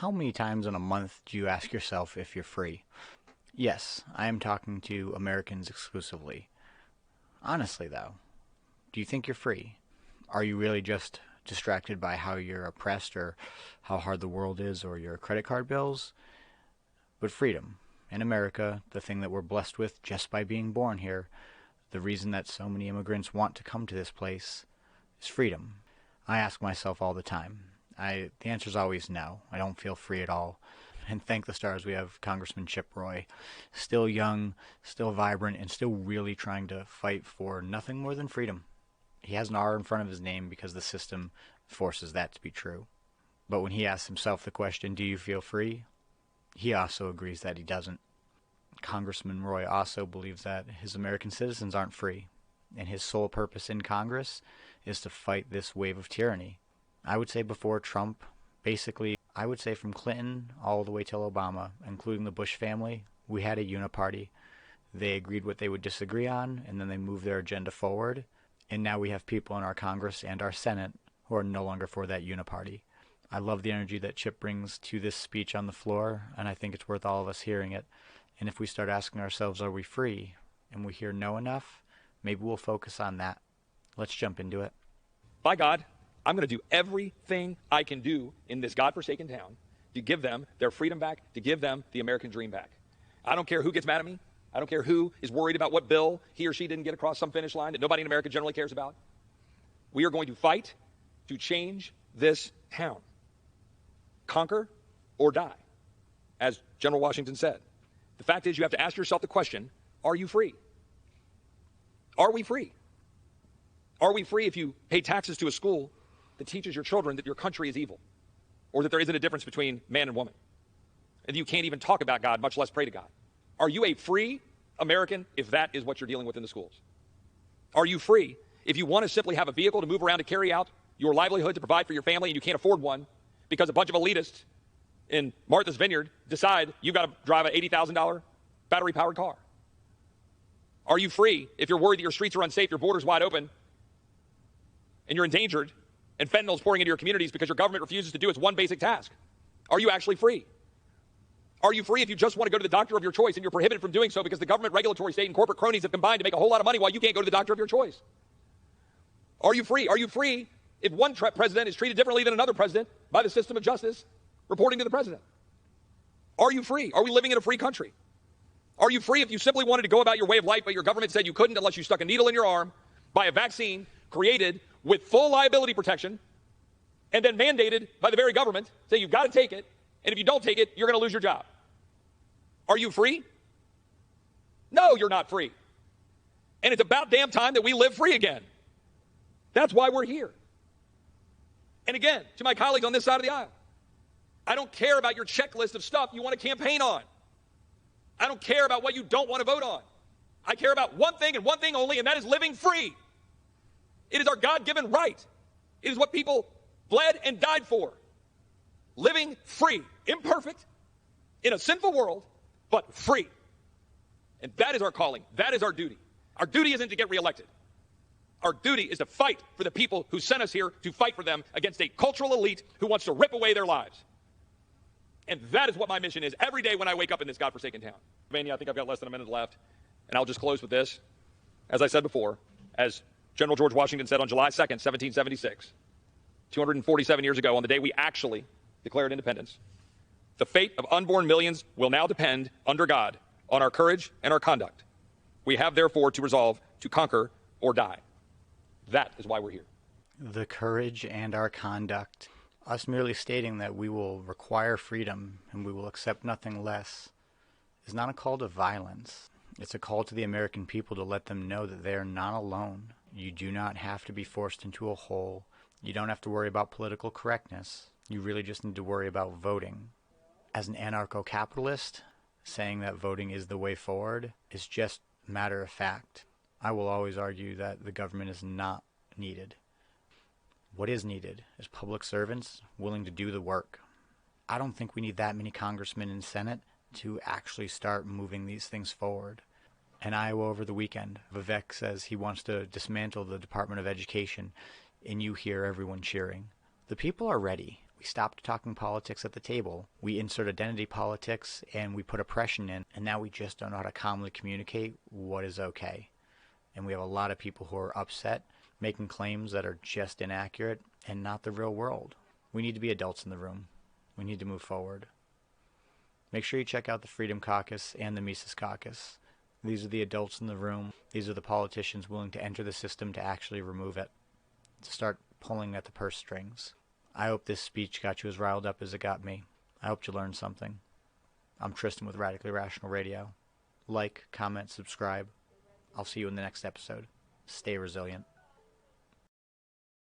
How many times in a month do you ask yourself if you're free? Yes, I am talking to Americans exclusively. Honestly, though, do you think you're free? Are you really just distracted by how you're oppressed or how hard the world is or your credit card bills? But freedom, in America, the thing that we're blessed with just by being born here, the reason that so many immigrants want to come to this place, is freedom. I ask myself all the time. The answer is always no. I don't feel free at all. And thank the stars we have Congressman Chip Roy, still young, still vibrant, and still really trying to fight for nothing more than freedom. He has an R in front of his name because the system forces that to be true. But when he asks himself the question, do you feel free? He also agrees that he doesn't. Congressman Roy also believes that his American citizens aren't free, and his sole purpose in Congress is to fight this wave of tyranny. I would say before Trump, basically, I would say from Clinton all the way till Obama, including the Bush family, we had a uniparty. They agreed what they would disagree on, and then they moved their agenda forward. And now we have people in our Congress and our Senate who are no longer for that uniparty. I love the energy that Chip brings to this speech on the floor, and I think it's worth all of us hearing it. And if we start asking ourselves, are we free, and we hear no enough, maybe we'll focus on that. Let's jump into it. By God, I'm going to do everything I can do in this godforsaken town to give them their freedom back, to give them the American dream back. I don't care who gets mad at me. I don't care who is worried about what bill he or she didn't get across some finish line that nobody in America generally cares about. We are going to fight to change this town. Conquer or die, as General Washington said. The fact is, you have to ask yourself the question, are you free? Are we free? Are we free if you pay taxes to a school that teaches your children that your country is evil, or that there isn't a difference between man and woman, and you can't even talk about God, much less pray to God? Are you a free American if that is what you're dealing with in the schools? Are you free if you want to simply have a vehicle to move around to carry out your livelihood, to provide for your family, and you can't afford one because a bunch of elitists in Martha's Vineyard decide you've got to drive an $80,000 battery-powered car? Are you free if you're worried that your streets are unsafe, your border's wide open, and you're endangered, and fentanyl's pouring into your communities because your government refuses to do its one basic task? Are you actually free? Are you free if you just want to go to the doctor of your choice and you're prohibited from doing so because the government, regulatory state, and corporate cronies have combined to make a whole lot of money while you can't go to the doctor of your choice? Are you free? Are you free if one president is treated differently than another president by the system of justice reporting to the president? Are you free? Are we living in a free country? Are you free if you simply wanted to go about your way of life, but your government said you couldn't unless you stuck a needle in your arm, buy a vaccine created with full liability protection, and then mandated by the very government, say you've got to take it, and if you don't take it, you're going to lose your job? Are you free? No, you're not free. And it's about damn time that we live free again. That's why we're here. And again, to my colleagues on this side of the aisle, I don't care about your checklist of stuff you want to campaign on. I don't care about what you don't want to vote on. I care about one thing and one thing only, and that is living free. It is our God-given right. It is what people bled and died for. Living free, imperfect, in a sinful world, but free. And that is our calling. That is our duty. Our duty isn't to get reelected. Our duty is to fight for the people who sent us here to fight for them against a cultural elite who wants to rip away their lives. And that is what my mission is every day when I wake up in this godforsaken town. I think I've got less than a minute left, and I'll just close with this. As I said before, as General George Washington said on July 2nd, 1776, 247 years ago, on the day we actually declared independence, the fate of unborn millions will now depend, under God, on our courage and our conduct. We have, therefore, to resolve to conquer or die. That is why we're here. The courage and our conduct. Us merely stating that we will require freedom and we will accept nothing less is not a call to violence. It's a call to the American people to let them know that they are not alone. You do not have to be forced into a hole. You don't have to worry about political correctness. You really just need to worry about voting. As an anarcho-capitalist, saying that voting is the way forward is just matter of fact. I will always argue that the government is not needed. What is needed is public servants willing to do the work. I don't think we need that many congressmen in Senate to actually start moving these things forward. In Iowa over the weekend, Vivek says he wants to dismantle the Department of Education, and you hear everyone cheering. The people are ready. We stopped talking politics at the table. We insert identity politics and we put oppression in, and now we just don't know how to calmly communicate what is okay. And we have a lot of people who are upset, making claims that are just inaccurate and not the real world. We need to be adults in the room. We need to move forward. Make sure you check out the Freedom Caucus and the Mises Caucus. These are the adults in the room. These are the politicians willing to enter the system to actually remove it, to start pulling at the purse strings. I hope this speech got you as riled up as it got me. I hope you learned something. I'm Tristan with Radically Rational Radio. Like, comment, subscribe. I'll see you in the next episode. Stay resilient.